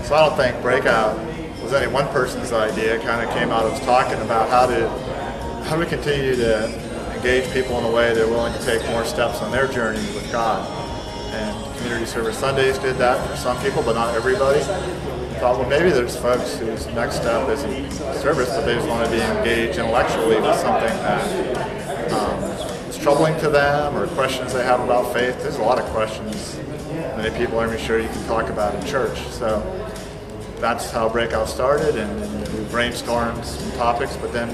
So I don't think Breakout was any one person's idea. It kind of came out of us talking about how to continue to engage people in a way they're willing to take more steps on their journey with God. And Community Service Sundays did that for some people, but not everybody. I thought, well, maybe there's folks whose next step isn't service, but they just want to be engaged intellectually with something that is troubling to them, or questions they have about faith. There's a lot of questions many people aren't even sure you can talk about in church. So that's how Breakout started, and we brainstormed some topics, but then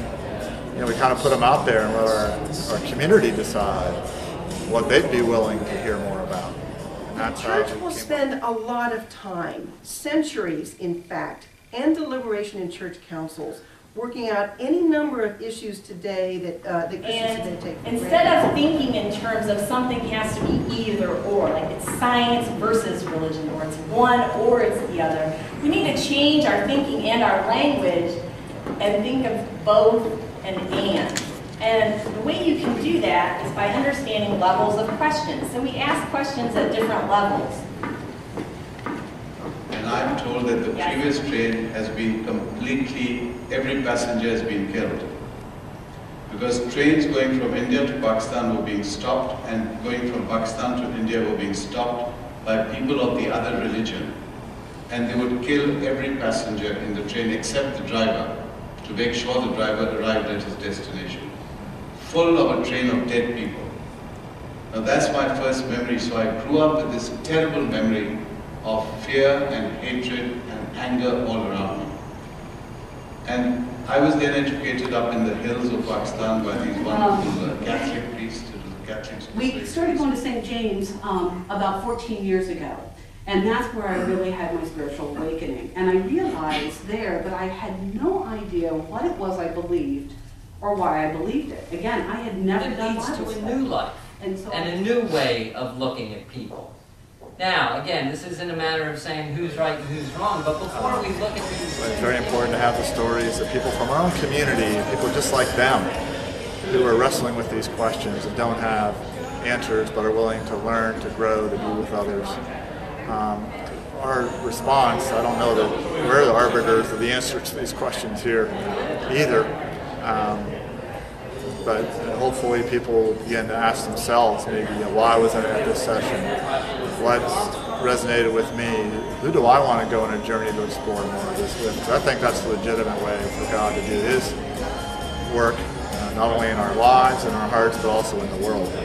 we kind of put them out there and let our community decide what they'd be willing to hear more about. The church will spend a lot of time, centuries in fact, and deliberation in church councils, working out any number of issues today that Christians today take for granted. Instead of thinking in terms of something has to be either or, like it's science versus religion, or it's one or it's the other, we need to change our thinking and our language and think of both and. And the way you can do that is by understanding levels of questions. So we ask questions at different levels. And I'm told that the previous train has been completely, every passenger has been killed. Because trains going from India to Pakistan were being stopped, and going from Pakistan to India were being stopped by people of the other religion. And they would kill every passenger in the train except the driver, to make sure the driver arrived at his destination. Full of a train of dead people. Now that's my first memory, so I grew up with this terrible memory of fear and hatred and anger all around me. And I was then educated up in the hills of Pakistan by these wonderful Catholic priests. We started going to St. James about 14 years ago. And that's where I really had my spiritual awakening. And I realized there that I had no idea what it was I believed or why I believed it. Again, I had never done Bible study. It leads to a new life and a new way of looking at people. Now, again, this isn't a matter of saying who's right and who's wrong, but before we look at these... It's very important to have the stories of people from our own community, people just like them, who are wrestling with these questions and don't have answers, but are willing to learn, to grow, to be with others. Our response, I don't know that we're the arbiters of the answer to these questions here either, but hopefully people will begin to ask themselves maybe, why was I at this session? What resonated with me? Who do I want to go on a journey to explore more of this with? So I think that's the legitimate way for God to do His work, not only in our lives and our hearts, but also in the world.